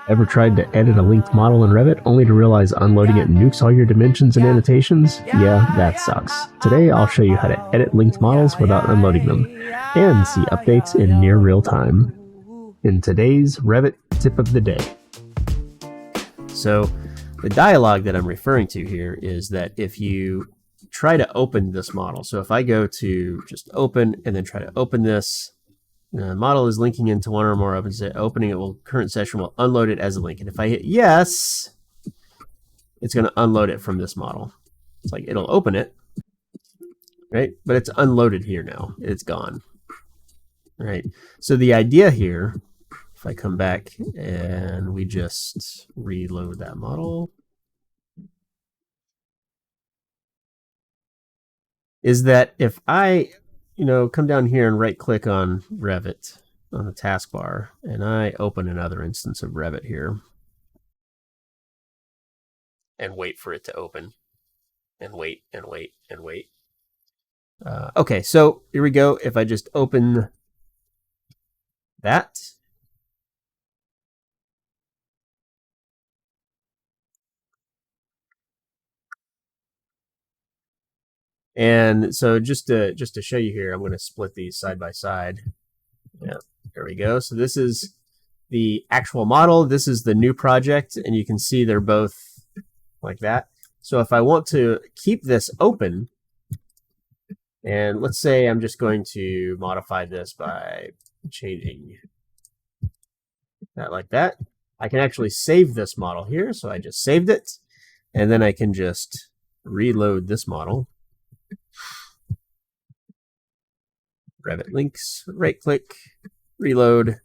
Ever tried to edit a linked model in Revit only to realize unloading it nukes all your dimensions and annotations? Yeah, that sucks. Today I'll show you how to edit linked models without unloading them, and see updates in near real time. In today's Revit Tip of the Day. So the dialog that I'm referring to here is that if you try to open this model, so if I go to just open and then try to open this, the model is linking into one or more opening it will current session will unload it as a link. And if I hit yes, it's going to unload it from this model. It's like it'll open it, right? But it's unloaded here now. It's gone, right? So the idea here, if I come back and we just reload that model, is that if I come down here and right click on Revit on the taskbar and I open another instance of Revit here and wait for it to open and wait and wait and wait. Okay, so here we go. If I just open that, and so just to show you here, I'm going to split these side by side. Yeah, there we go. So this is the actual model. This is the new project, and you can see they're both like that. So if I want to keep this open, and let's say I'm just going to modify this by changing that like that, I can actually save this model here. So I just saved it, and then I can just reload this model. Revit links, right click, reload,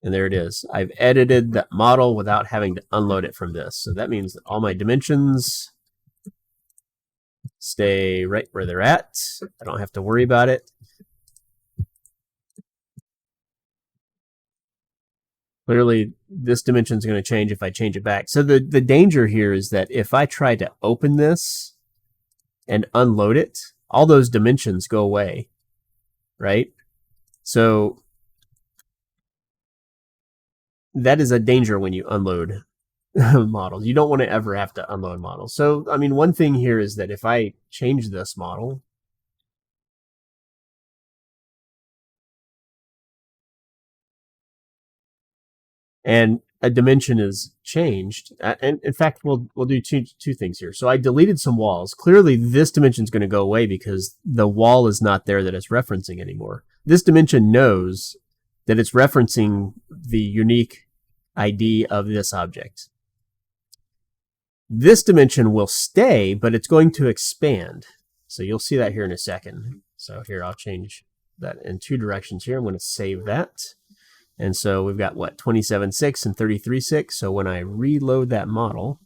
and there it is. I've edited that model without having to unload it from this. So that means that all my dimensions stay right where they're at. I don't have to worry about it. Clearly, this dimension is going to change if I change it back. So the danger here is that if I try to open this and unload it, all those dimensions go away, right? So that is a danger when you unload models. You don't want to ever have to unload models. So, I mean, one thing here is that if I change this model, and a dimension is changed, and in fact, we'll do two things here. So I deleted some walls. Clearly, this dimension is going to go away because the wall is not there that it's referencing anymore. This dimension knows that it's referencing the unique ID of this object. This dimension will stay, but it's going to expand. So you'll see that here in a second. So here, I'll change that in two directions here. I'm going to save that. And so we've got, what, 27.6 and 33.6. So when I reload that model,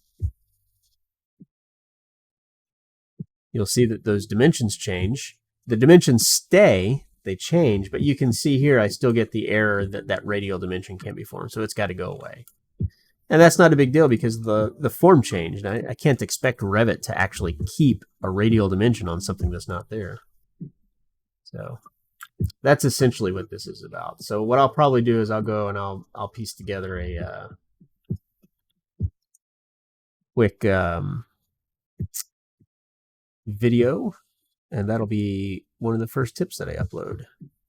you'll see that those dimensions change. The dimensions stay, they change, but you can see here I still get the error that that radial dimension can't be formed. So it's got to go away. And that's not a big deal because the form changed. I can't expect Revit to actually keep a radial dimension on something that's not there. So that's essentially what this is about. So what I'll probably do is I'll go and I'll piece together a quick video, and that'll be one of the first tips that I upload.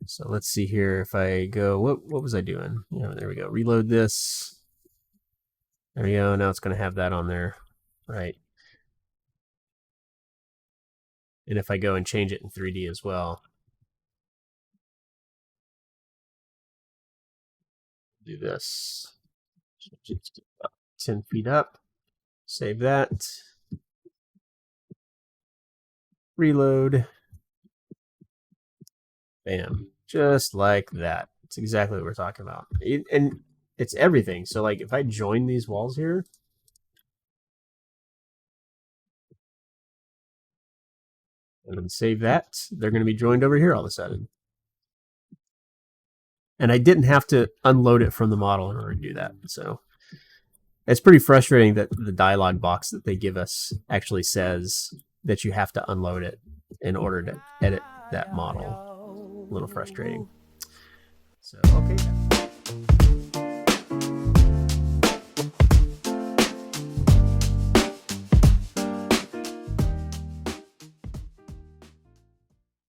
So let's see here. If I go, what was I doing? There we go. Reload this. There we go. Now it's going to have that on there, right? And if I go and change it in 3D as well, do this. Just about 10 feet up. Save that. Reload. Bam. Just like that. It's exactly what we're talking about. And it's everything. So like if I join these walls here, and then save that, they're going to be joined over here all of a sudden. And I didn't have to unload it from the model in order to do that. So it's pretty frustrating that the dialog box that they give us actually says that you have to unload it in order to edit that model. A little frustrating. So, okay.